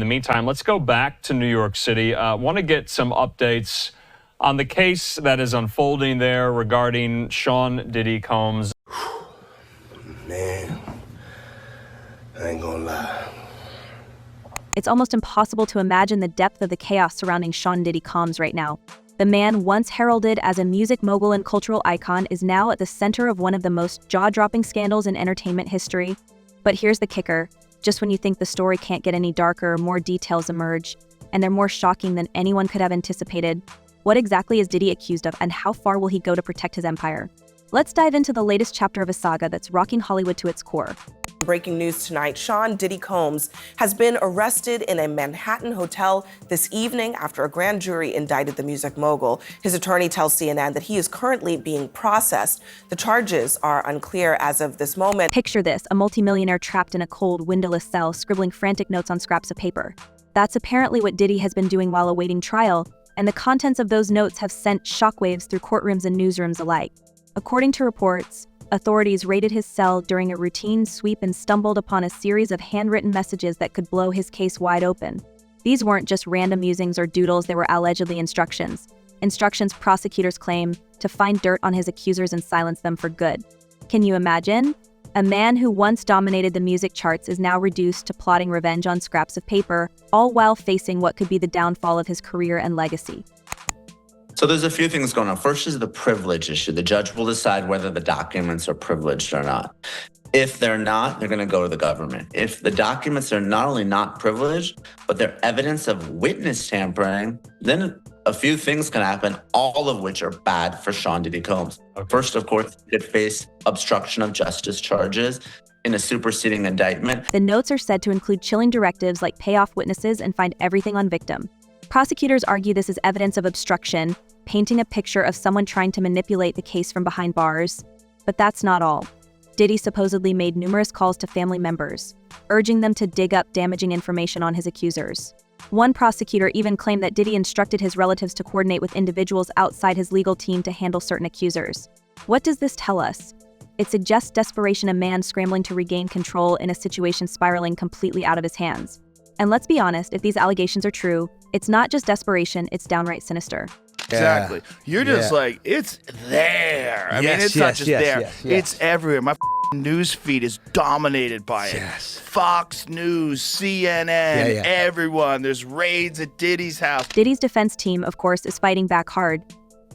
the meantime, let's go back to New York City. Want to get some updates on the case that is unfolding there regarding Sean Diddy Combs. Man, I ain't gonna lie. It's almost impossible to imagine the depth of the chaos surrounding Sean Diddy Combs right now. The man, once heralded as a music mogul and cultural icon, is now at the center of one of the most jaw-dropping scandals in entertainment history. But here's the kicker. Just when you think the story can't get any darker, more details emerge, and they're more shocking than anyone could have anticipated. What exactly is Diddy accused of, and how far will he go to protect his empire? Let's dive into the latest chapter of a saga that's rocking Hollywood to its core. Breaking news tonight, Sean Diddy Combs has been arrested in a Manhattan hotel this evening after a grand jury indicted the music mogul. His attorney tells CNN that he is currently being processed. The charges are unclear as of this moment. Picture this, a multimillionaire trapped in a cold, windowless cell, scribbling frantic notes on scraps of paper. That's apparently what Diddy has been doing while awaiting trial, and the contents of those notes have sent shockwaves through courtrooms and newsrooms alike. According to reports, authorities raided his cell during a routine sweep and stumbled upon a series of handwritten messages that could blow his case wide open. These weren't just random musings or doodles, they were allegedly instructions. Instructions prosecutors claim to find dirt on his accusers and silence them for good. Can you imagine? A man who once dominated the music charts is now reduced to plotting revenge on scraps of paper, all while facing what could be the downfall of his career and legacy. So there's a few things going on. First is the privilege issue. The judge will decide whether the documents are privileged or not. If they're not, they're going to go to the government. If the documents are not only not privileged, but they're evidence of witness tampering, then a few things can happen, all of which are bad for Sean Diddy Combs. Okay. First, of course, he could face obstruction of justice charges in a superseding indictment. The notes are said to include chilling directives like pay off witnesses and find everything on victim. Prosecutors argue this is evidence of obstruction, painting a picture of someone trying to manipulate the case from behind bars. But that's not all. Diddy supposedly made numerous calls to family members, urging them to dig up damaging information on his accusers. One prosecutor even claimed that Diddy instructed his relatives to coordinate with individuals outside his legal team to handle certain accusers. What does this tell us? It suggests desperation, a man scrambling to regain control in a situation spiraling completely out of his hands. And let's be honest, if these allegations are true, it's not just desperation, it's downright sinister. Exactly. You're just like, it's there. I mean, it's not just there. It's everywhere. My news feed is dominated by it. Fox News, CNN, everyone. There's raids at Diddy's house. Diddy's defense team, of course, is fighting back hard.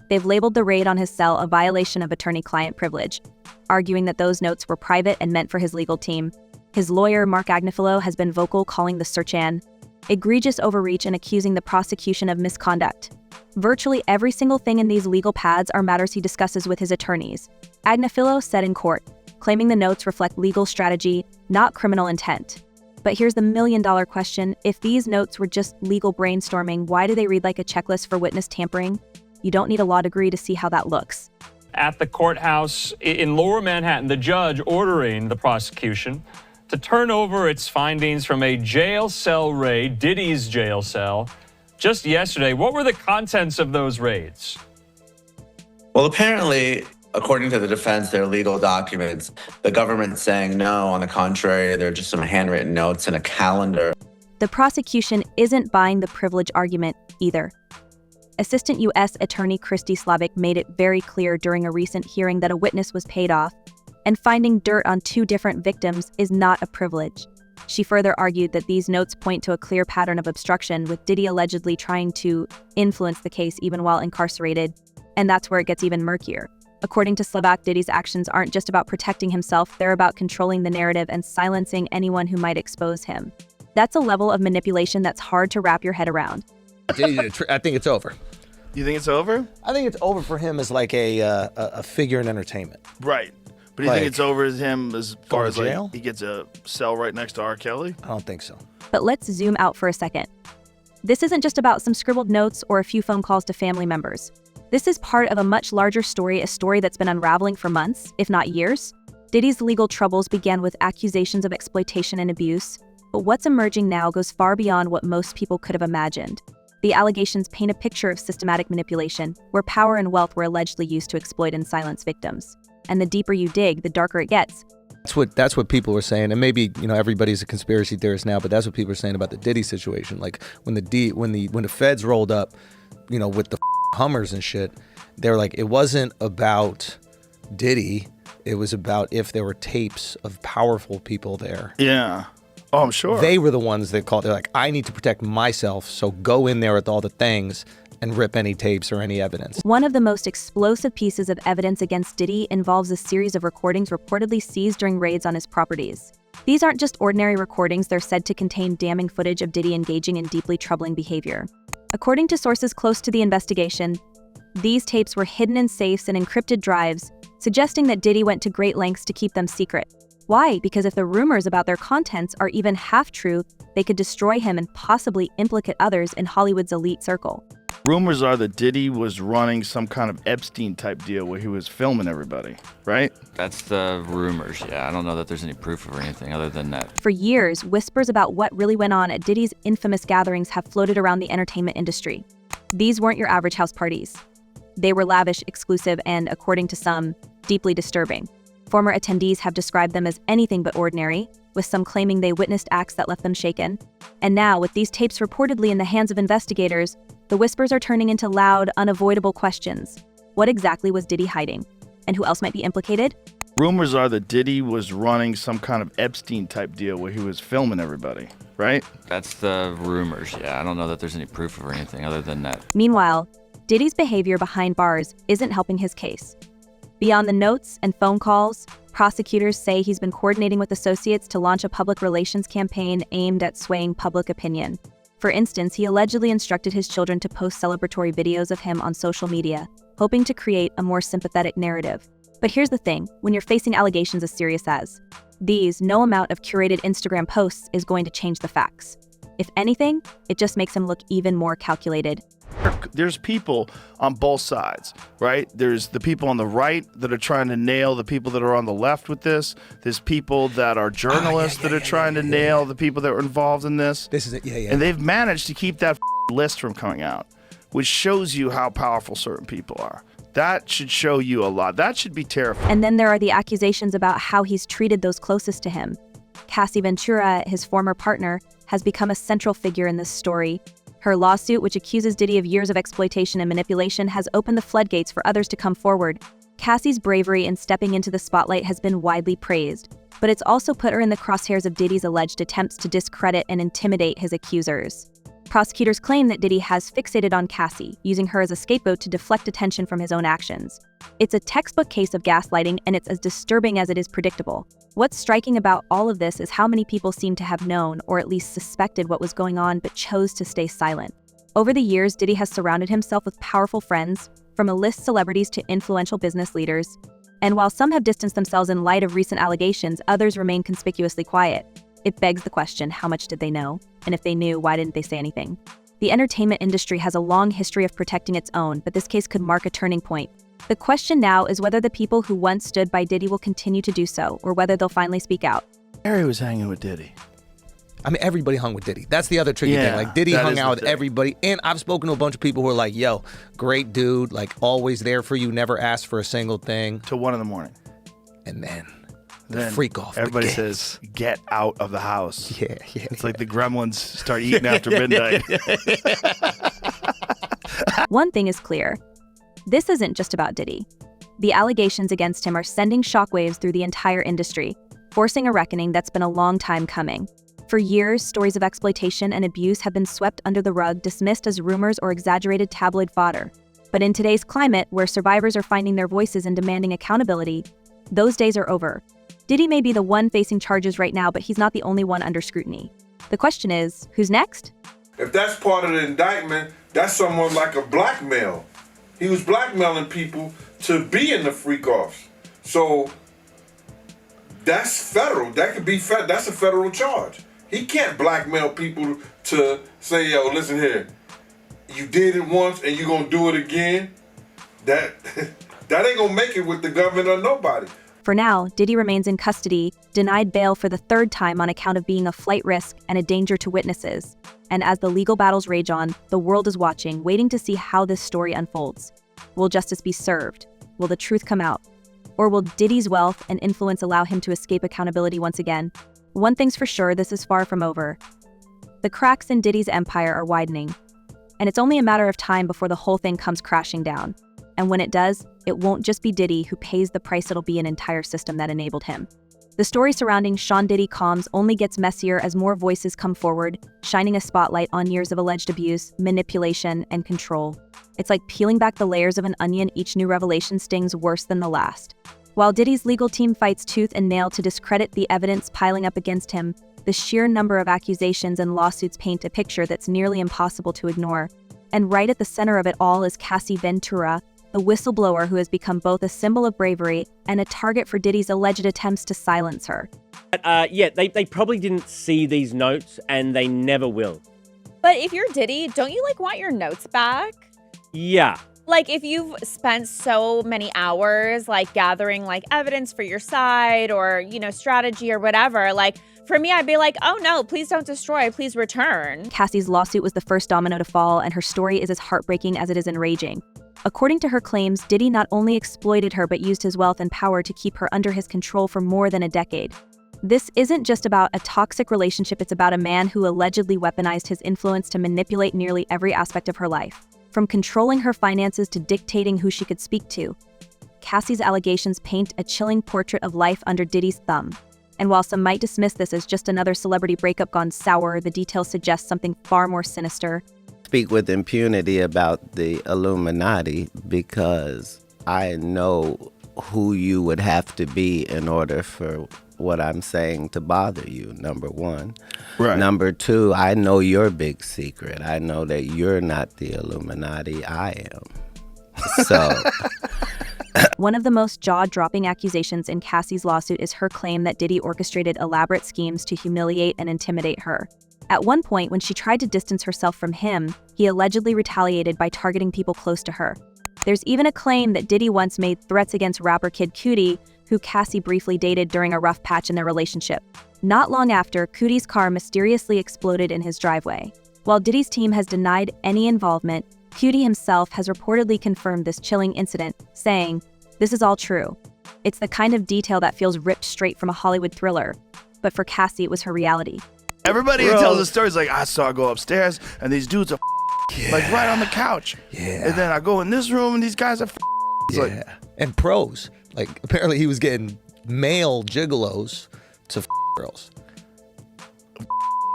They've labeled the raid on his cell a violation of attorney-client privilege, arguing that those notes were private and meant for his legal team. His lawyer, Mark Agnifilo, has been vocal, calling the search an egregious overreach and accusing the prosecution of misconduct. Virtually every single thing in these legal pads are matters he discusses with his attorneys, Agnifilo said in court, claiming the notes reflect legal strategy, not criminal intent. But here's the million-dollar question. If these notes were just legal brainstorming, why do they read like a checklist for witness tampering? You don't need a law degree to see how that looks. At the courthouse in Lower Manhattan, the judge ordering the prosecution to turn over its findings from a jail cell raid, Diddy's jail cell, just yesterday. What were the contents of those raids? Well, apparently, according to the defense, they're legal documents. The government's saying no, on the contrary, they're just some handwritten notes and a calendar. The prosecution isn't buying the privilege argument either. Assistant U.S. Attorney Christy Slavic made it very clear during a recent hearing that a witness was paid off, and finding dirt on two different victims is not a privilege. She further argued that these notes point to a clear pattern of obstruction, with Diddy allegedly trying to influence the case even while incarcerated, and that's where it gets even murkier. According to Slavic, Diddy's actions aren't just about protecting himself, they're about controlling the narrative and silencing anyone who might expose him. That's a level of manipulation that's hard to wrap your head around. I think it's over. You think it's over? I think it's over for him as like a figure in entertainment. Right. But do you think it's over as him as far as like he gets a cell right next to R. Kelly? I don't think so. But let's zoom out for a second. This isn't just about some scribbled notes or a few phone calls to family members. This is part of a much larger story, a story that's been unraveling for months, if not years. Diddy's legal troubles began with accusations of exploitation and abuse, but what's emerging now goes far beyond what most people could have imagined. The allegations paint a picture of systematic manipulation, where power and wealth were allegedly used to exploit and silence victims. And the deeper you dig, the darker it gets. That's what people were saying, and maybe everybody's a conspiracy theorist now, but that's what people were saying about the Diddy situation. Like when the feds rolled up, with the Hummers and shit, they were like, it wasn't about Diddy, it was about if there were tapes of powerful people there. Yeah. Oh, I'm sure. They were the ones that called. They're like, I need to protect myself, so go in there with all the things and rip any tapes or any evidence. One of the most explosive pieces of evidence against Diddy involves a series of recordings reportedly seized during raids on his properties. These aren't just ordinary recordings, they're said to contain damning footage of Diddy engaging in deeply troubling behavior. According to sources close to the investigation, these tapes were hidden in safes and encrypted drives, suggesting that Diddy went to great lengths to keep them secret. Why? Because if the rumors about their contents are even half true, they could destroy him and possibly implicate others in Hollywood's elite circle. Rumors are that Diddy was running some kind of Epstein-type deal where he was filming everybody, right? That's the rumors, yeah. I don't know that there's any proof or anything other than that. For years, whispers about what really went on at Diddy's infamous gatherings have floated around the entertainment industry. These weren't your average house parties. They were lavish, exclusive, and, according to some, deeply disturbing. Former attendees have described them as anything but ordinary, with some claiming they witnessed acts that left them shaken. And now, with these tapes reportedly in the hands of investigators, the whispers are turning into loud, unavoidable questions. What exactly was Diddy hiding? And who else might be implicated? Rumors are that Diddy was running some kind of Epstein-type deal where he was filming everybody, right? That's the rumors, yeah. I don't know that there's any proof or anything other than that. Meanwhile, Diddy's behavior behind bars isn't helping his case. Beyond the notes and phone calls, prosecutors say he's been coordinating with associates to launch a public relations campaign aimed at swaying public opinion. For instance, he allegedly instructed his children to post celebratory videos of him on social media, hoping to create a more sympathetic narrative. But here's the thing, when you're facing allegations as serious as these, no amount of curated Instagram posts is going to change the facts. If anything, it just makes him look even more calculated. There's people on both sides, right? There's the people on the right that are trying to nail the people that are on the left with this. There's people that are journalists that are trying to nail the people that were involved in this. This is it, yeah. And they've managed to keep that list from coming out, which shows you how powerful certain people are. That should show you a lot. That should be terrifying. And then there are the accusations about how he's treated those closest to him. Cassie Ventura, his former partner, has become a central figure in this story. Her lawsuit, which accuses Diddy of years of exploitation and manipulation, has opened the floodgates for others to come forward. Cassie's bravery in stepping into the spotlight has been widely praised, but it's also put her in the crosshairs of Diddy's alleged attempts to discredit and intimidate his accusers. Prosecutors claim that Diddy has fixated on Cassie, using her as a scapegoat to deflect attention from his own actions. It's a textbook case of gaslighting, and it's as disturbing as it is predictable. What's striking about all of this is how many people seem to have known, or at least suspected what was going on, but chose to stay silent. Over the years, Diddy has surrounded himself with powerful friends, from A-list celebrities to influential business leaders. And while some have distanced themselves in light of recent allegations, others remain conspicuously quiet. It begs the question, how much did they know? And if they knew, why didn't they say anything? The entertainment industry has a long history of protecting its own, but this case could mark a turning point. The question now is whether the people who once stood by Diddy will continue to do so, or whether they'll finally speak out. Harry was hanging with Diddy. I mean, everybody hung with Diddy. That's the other tricky thing. Like, Diddy hung out with everybody. And I've spoken to a bunch of people who are like, yo, great dude, like, always there for you, never asked for a single thing. Till 1 a.m. And then freak off. Everybody says, get out of the house. Yeah. It's like the gremlins start eating after midnight. One thing is clear. This isn't just about Diddy. The allegations against him are sending shockwaves through the entire industry, forcing a reckoning that's been a long time coming. For years, stories of exploitation and abuse have been swept under the rug, dismissed as rumors or exaggerated tabloid fodder. But in today's climate, where survivors are finding their voices and demanding accountability, those days are over. Diddy may be the one facing charges right now, but he's not the only one under scrutiny. The question is, who's next? If that's part of the indictment, that's somewhat like a blackmail. He was blackmailing people to be in the freak-offs. So that's federal. That could be that's a federal charge. He can't blackmail people to say, yo, listen here, you did it once and you're gonna do it again. That ain't gonna make it with the government or nobody. For now, Diddy remains in custody, denied bail for the third time on account of being a flight risk and a danger to witnesses. And as the legal battles rage on, the world is watching, waiting to see how this story unfolds. Will justice be served? Will the truth come out? Or will Diddy's wealth and influence allow him to escape accountability once again? One thing's for sure, this is far from over. The cracks in Diddy's empire are widening, and it's only a matter of time before the whole thing comes crashing down. And when it does, it won't just be Diddy who pays the price, it'll be an entire system that enabled him. The story surrounding Sean Diddy Combs only gets messier as more voices come forward, shining a spotlight on years of alleged abuse, manipulation, and control. It's like peeling back the layers of an onion, each new revelation stings worse than the last. While Diddy's legal team fights tooth and nail to discredit the evidence piling up against him, the sheer number of accusations and lawsuits paint a picture that's nearly impossible to ignore. And right at the center of it all is Cassie Ventura, the whistleblower who has become both a symbol of bravery and a target for Diddy's alleged attempts to silence her. They probably didn't see these notes, and they never will. But if you're Diddy, don't you want your notes back? Yeah. If you've spent so many hours gathering evidence for your side or, strategy or whatever, for me, I'd be oh no, please don't destroy, please return. Cassie's lawsuit was the first domino to fall, and her story is as heartbreaking as it is enraging. According to her claims, Diddy not only exploited her but used his wealth and power to keep her under his control for more than a decade. This isn't just about a toxic relationship, it's about a man who allegedly weaponized his influence to manipulate nearly every aspect of her life. From controlling her finances to dictating who she could speak to. Cassie's allegations paint a chilling portrait of life under Diddy's thumb. And while some might dismiss this as just another celebrity breakup gone sour, the details suggest something far more sinister. Speak with impunity about the Illuminati because I know who you would have to be in order for what I'm saying to bother you, number one. Right. Number two, I know your big secret. I know that you're not the Illuminati, I am. So... One of the most jaw-dropping accusations in Cassie's lawsuit is her claim that Diddy orchestrated elaborate schemes to humiliate and intimidate her. At one point, when she tried to distance herself from him, he allegedly retaliated by targeting people close to her. There's even a claim that Diddy once made threats against rapper Kid Cudi, who Cassie briefly dated during a rough patch in their relationship. Not long after, Cudi's car mysteriously exploded in his driveway. While Diddy's team has denied any involvement, Cudi himself has reportedly confirmed this chilling incident, saying, "This is all true." It's the kind of detail that feels ripped straight from a Hollywood thriller. But for Cassie, it was her reality. Everybody who tells the stories I saw her go upstairs and these dudes are right on the couch. Yeah. And then I go in this room and these guys are yeah. And pros. Apparently he was getting male gigolos to girls.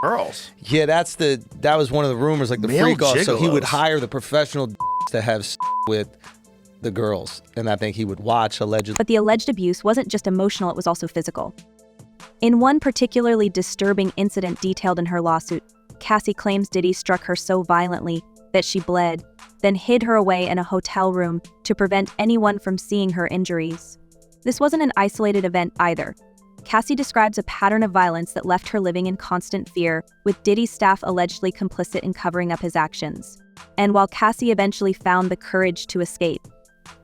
Girls? Yeah, that was one of the rumors, the male freak off. So he would gigolos. hire the professional to have with the girls. And I think he would watch allegedly. But the alleged abuse wasn't just emotional, it was also physical. In one particularly disturbing incident detailed in her lawsuit, Cassie claims Diddy struck her so violently that she bled, then hid her away in a hotel room to prevent anyone from seeing her injuries. This wasn't an isolated event either. Cassie describes a pattern of violence that left her living in constant fear, with Diddy's staff allegedly complicit in covering up his actions. And while Cassie eventually found the courage to escape,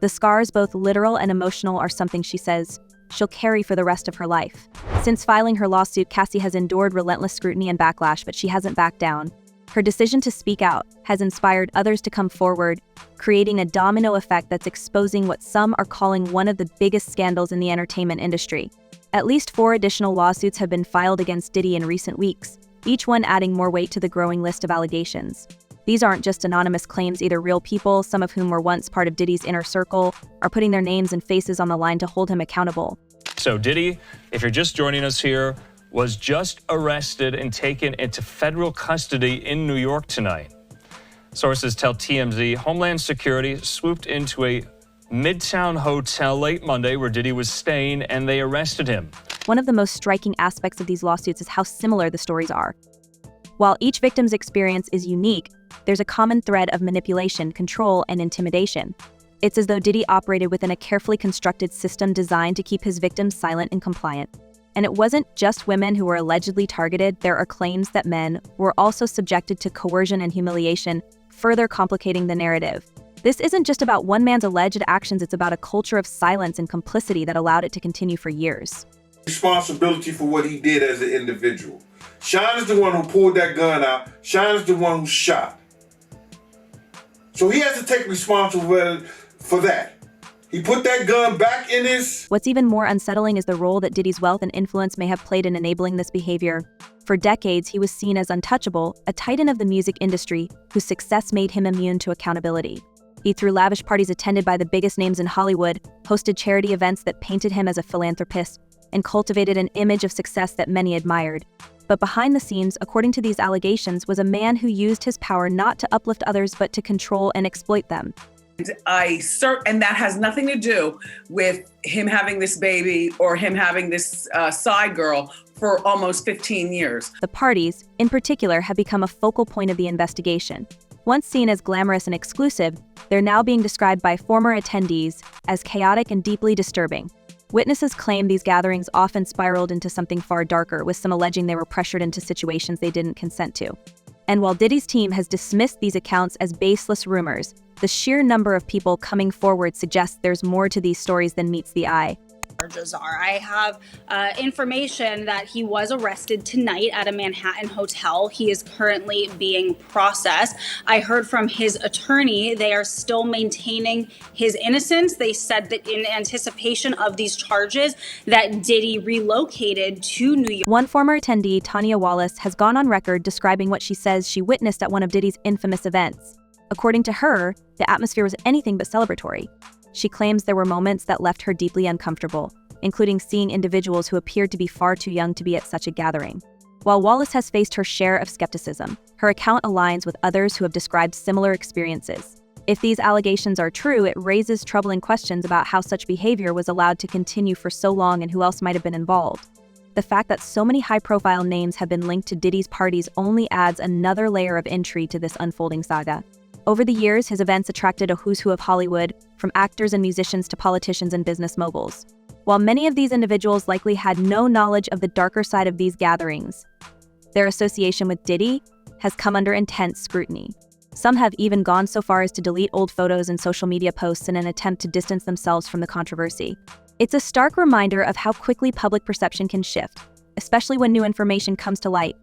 the scars, both literal and emotional, are something she says she'll carry for the rest of her life. Since filing her lawsuit, Cassie has endured relentless scrutiny and backlash, but she hasn't backed down. Her decision to speak out has inspired others to come forward, creating a domino effect that's exposing what some are calling one of the biggest scandals in the entertainment industry. At least 4 additional lawsuits have been filed against Diddy in recent weeks, each one adding more weight to the growing list of allegations. These aren't just anonymous claims, either real people, some of whom were once part of Diddy's inner circle, are putting their names and faces on the line to hold him accountable. So Diddy, if you're just joining us here, was just arrested and taken into federal custody in New York tonight. Sources tell TMZ Homeland Security swooped into a Midtown hotel late Monday where Diddy was staying, and they arrested him. One of the most striking aspects of these lawsuits is how similar the stories are. While each victim's experience is unique, there's a common thread of manipulation, control, and intimidation. It's as though Diddy operated within a carefully constructed system designed to keep his victims silent and compliant. And it wasn't just women who were allegedly targeted. There are claims that men were also subjected to coercion and humiliation, further complicating the narrative. This isn't just about one man's alleged actions, it's about a culture of silence and complicity that allowed it to continue for years. Responsibility for what he did as an individual. Sean is the one who pulled that gun out. Sean is the one who shot. So he has to take responsibility for that. He put that gun back in his... What's even more unsettling is the role that Diddy's wealth and influence may have played in enabling this behavior. For decades, he was seen as untouchable, a titan of the music industry whose success made him immune to accountability. He threw lavish parties attended by the biggest names in Hollywood, hosted charity events that painted him as a philanthropist, and cultivated an image of success that many admired. But behind the scenes, according to these allegations, was a man who used his power not to uplift others but to control and exploit them. And that has nothing to do with him having this baby or him having this side girl for almost 15 years. The parties, in particular, have become a focal point of the investigation. Once seen as glamorous and exclusive, they're now being described by former attendees as chaotic and deeply disturbing. Witnesses claim these gatherings often spiraled into something far darker, with some alleging they were pressured into situations they didn't consent to. And while Diddy's team has dismissed these accounts as baseless rumors, the sheer number of people coming forward suggests there's more to these stories than meets the eye. Charges are. I have information that he was arrested tonight at a Manhattan hotel. He is currently being processed. I heard from his attorney they are still maintaining his innocence. They said that in anticipation of these charges that Diddy relocated to New York. One former attendee, Tanya Wallace, has gone on record describing what she says she witnessed at one of Diddy's infamous events. According to her, the atmosphere was anything but celebratory. She claims there were moments that left her deeply uncomfortable, including seeing individuals who appeared to be far too young to be at such a gathering. While Wallace has faced her share of skepticism, her account aligns with others who have described similar experiences. If these allegations are true, it raises troubling questions about how such behavior was allowed to continue for so long and who else might have been involved. The fact that so many high-profile names have been linked to Diddy's parties only adds another layer of intrigue to this unfolding saga. Over the years, his events attracted a who's who of Hollywood, from actors and musicians to politicians and business moguls. While many of these individuals likely had no knowledge of the darker side of these gatherings, their association with Diddy has come under intense scrutiny. Some have even gone so far as to delete old photos and social media posts in an attempt to distance themselves from the controversy. It's a stark reminder of how quickly public perception can shift, especially when new information comes to light.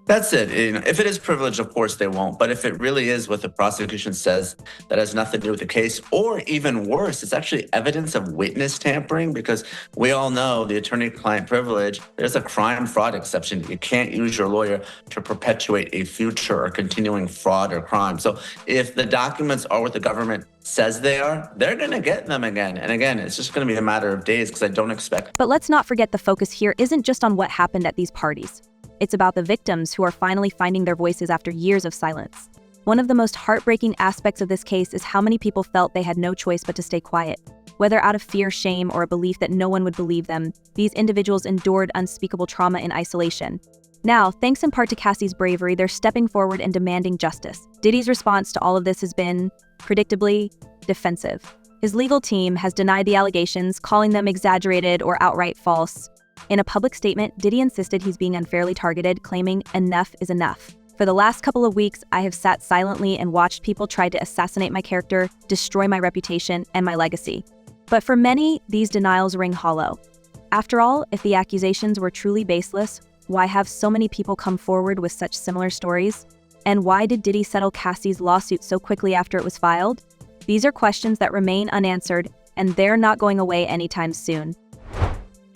That's it. If it is privilege, of course they won't. But if it really is what the prosecution says, that has nothing to do with the case, or even worse, it's actually evidence of witness tampering, because we all know the attorney-client privilege, there's a crime fraud exception. You can't use your lawyer to perpetuate a future or continuing fraud or crime. So if the documents are what the government says they are, they're going to get them again. And again, it's just going to be a matter of days, because I don't expect. But let's not forget the focus here isn't just on what happened at these parties. It's about the victims who are finally finding their voices after years of silence. One of the most heartbreaking aspects of this case is how many people felt they had no choice but to stay quiet. Whether out of fear, shame, or a belief that no one would believe them, these individuals endured unspeakable trauma in isolation. Now, thanks in part to Cassie's bravery, they're stepping forward and demanding justice. Diddy's response to all of this has been, predictably, defensive. His legal team has denied the allegations, calling them exaggerated or outright false. In a public statement, Diddy insisted he's being unfairly targeted, claiming enough is enough. For the last couple of weeks, I have sat silently and watched people try to assassinate my character, destroy my reputation, and my legacy. But for many, these denials ring hollow. After all, if the accusations were truly baseless, why have so many people come forward with such similar stories? And why did Diddy settle Cassie's lawsuit so quickly after it was filed? These are questions that remain unanswered, and they're not going away anytime soon.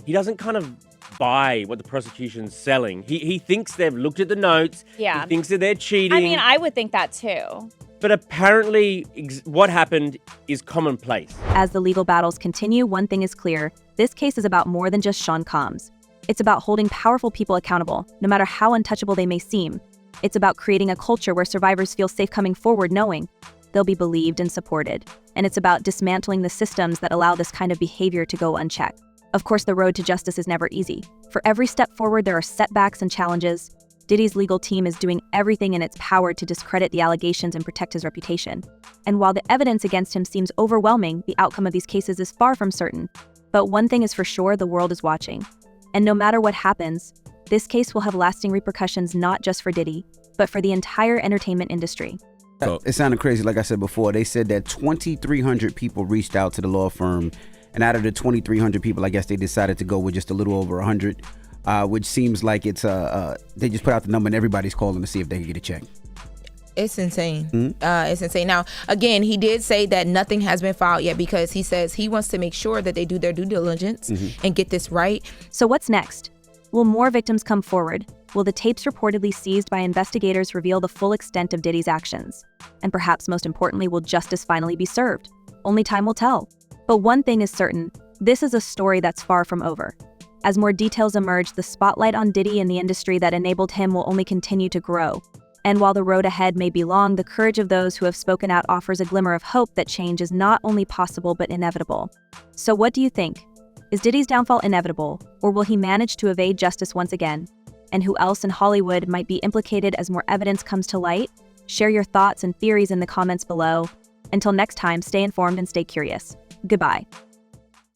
He doesn't kind of buy what the prosecution's selling. He thinks they've looked at the notes. Yeah. He thinks that they're cheating. I mean, I would think that too. But apparently, what happened is commonplace. As the legal battles continue, one thing is clear. This case is about more than just Sean Combs. It's about holding powerful people accountable, no matter how untouchable they may seem. It's about creating a culture where survivors feel safe coming forward knowing they'll be believed and supported. And it's about dismantling the systems that allow this kind of behavior to go unchecked. Of course, the road to justice is never easy. For every step forward, there are setbacks and challenges. Diddy's legal team is doing everything in its power to discredit the allegations and protect his reputation. And while the evidence against him seems overwhelming, the outcome of these cases is far from certain. But one thing is for sure, the world is watching. And no matter what happens, this case will have lasting repercussions not just for Diddy, but for the entire entertainment industry. So it sounded crazy, like I said before. They said that 2,300 people reached out to the law firm. And out of the 2,300 people, I guess they decided to go with just a little over 100, which seems like it's they just put out the number and everybody's calling to see if they can get a check. It's insane. It's insane. Now, again, he did say that nothing has been filed yet because he says he wants to make sure that they do their due diligence and get this right. So what's next? Will more victims come forward? Will the tapes reportedly seized by investigators reveal the full extent of Diddy's actions? And perhaps most importantly, will justice finally be served? Only time will tell. But one thing is certain, this is a story that's far from over. As more details emerge, the spotlight on Diddy and the industry that enabled him will only continue to grow. And while the road ahead may be long, the courage of those who have spoken out offers a glimmer of hope that change is not only possible but inevitable. So what do you think? Is Diddy's downfall inevitable, or will he manage to evade justice once again? And who else in Hollywood might be implicated as more evidence comes to light? Share your thoughts and theories in the comments below. Until next time, stay informed and stay curious. Goodbye.